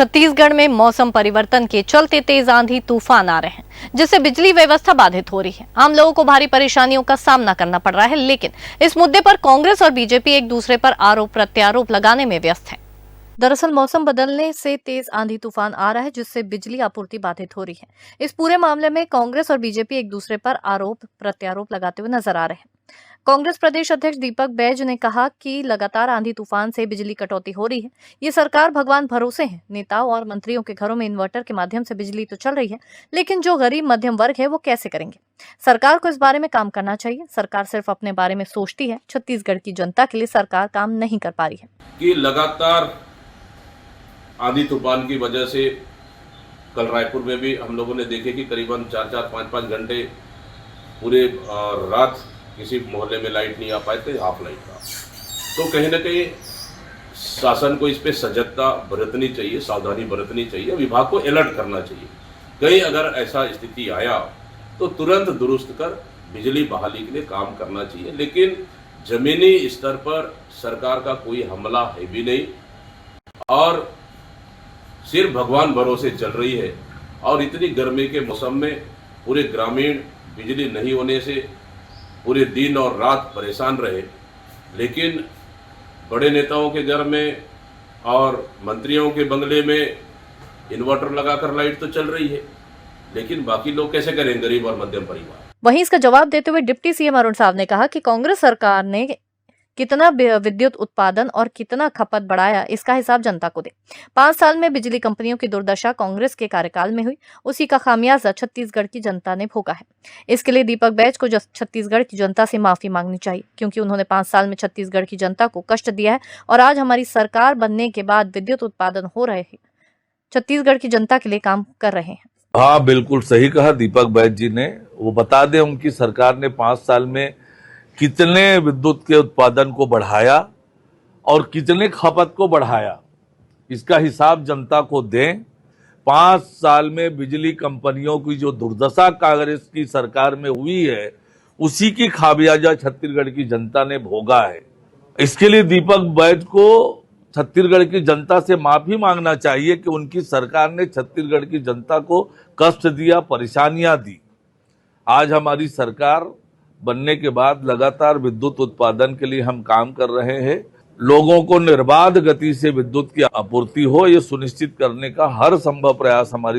छत्तीसगढ़ में मौसम परिवर्तन के चलते तेज आंधी तूफान आ रहे हैं, जिससे बिजली व्यवस्था बाधित हो रही है। आम लोगों को भारी परेशानियों का सामना करना पड़ रहा है, लेकिन इस मुद्दे पर कांग्रेस और बीजेपी एक दूसरे पर आरोप प्रत्यारोप लगाने में व्यस्त है। दरअसल मौसम बदलने से तेज आंधी तूफान आ रहा है, जिससे बिजली आपूर्ति बाधित हो रही है। इस पूरे मामले में कांग्रेस और बीजेपी एक दूसरे पर आरोप प्रत्यारोप लगाते हुए नजर आ रहे हैं। कांग्रेस प्रदेश अध्यक्ष दीपक बैज ने कहा कि लगातार आंधी तूफान से बिजली कटौती हो रही है। ये सरकार भगवान भरोसे है। नेताओं और मंत्रियों के घरों में इन्वर्टर के माध्यम से बिजली तो चल रही है, लेकिन जो गरीब मध्यम वर्ग है वो कैसे करेंगे? सरकार को इस बारे में काम करना चाहिए। सरकार सिर्फ अपने बारे में सोचती है। छत्तीसगढ़ की जनता के लिए सरकार काम नहीं कर पा रही है। कि लगातार आंधी तूफान की वजह से कल रायपुर में भी हम लोगों ने देखे कि करीबन 4-4, 5-5 घंटे पूरे रात किसी मोहल्ले में लाइट नहीं आ पाए थे, हाफ लाइट था। तो कहीं ना कहीं शासन को इस पे सजगता बरतनी चाहिए, सावधानी बरतनी चाहिए, विभाग को अलर्ट करना चाहिए। कहीं अगर ऐसा स्थिति आया तो तुरंत दुरुस्त कर बिजली बहाली के लिए काम करना चाहिए। लेकिन जमीनी स्तर पर सरकार का कोई हमला है भी नहीं और सिर्फ भगवान भरोसे चल रही है। और इतनी गर्मी के मौसम में पूरे ग्रामीण बिजली नहीं होने से पूरे दिन और रात परेशान रहे। लेकिन बड़े नेताओं के घर में और मंत्रियों के बंगले में इन्वर्टर लगाकर लाइट तो चल रही है, लेकिन बाकी लोग कैसे करें, गरीब और मध्यम परिवार? वहीं इसका जवाब देते हुए डिप्टी सीएम अरुण साव ने कहा कि कांग्रेस सरकार ने कितना विद्युत उत्पादन और कितना खपत बढ़ाया, इसका हिसाब जनता को दे। 5 साल में बिजली कंपनियों की दुर्दशा कांग्रेस के कार्यकाल में हुई, उसी का खामियाजा छत्तीसगढ़ की जनता ने भोगा है। इसके लिए दीपक बैज को छत्तीसगढ़ की जनता से माफी मांगनी चाहिए, क्योंकि उन्होंने 5 साल में छत्तीसगढ़ की जनता को कष्ट दिया है और आज हमारी सरकार बनने के बाद विद्युत उत्पादन हो रहे हैं, छत्तीसगढ़ की जनता के लिए काम कर रहे हैं। हाँ, बिल्कुल सही कहा दीपक बैज जी ने। वो बता दें उनकी सरकार ने 5 साल में कितने विद्युत के उत्पादन को बढ़ाया और कितने खपत को बढ़ाया, इसका हिसाब जनता को दें। 5 साल में बिजली कंपनियों की जो दुर्दशा कांग्रेस की सरकार में हुई है, उसी की खामियाजा छत्तीसगढ़ की जनता ने भोगा है। इसके लिए दीपक बैज को छत्तीसगढ़ की जनता से माफी मांगना चाहिए कि उनकी सरकार ने छत्तीसगढ़ की जनता को कष्ट दिया, परेशानियां दी। आज हमारी सरकार बनने के बाद लगातार विद्युत उत्पादन के लिए हम काम कर रहे हैं। लोगों को निर्बाध गति से विद्युत की आपूर्ति हो, ये सुनिश्चित करने का हर संभव प्रयास हमारी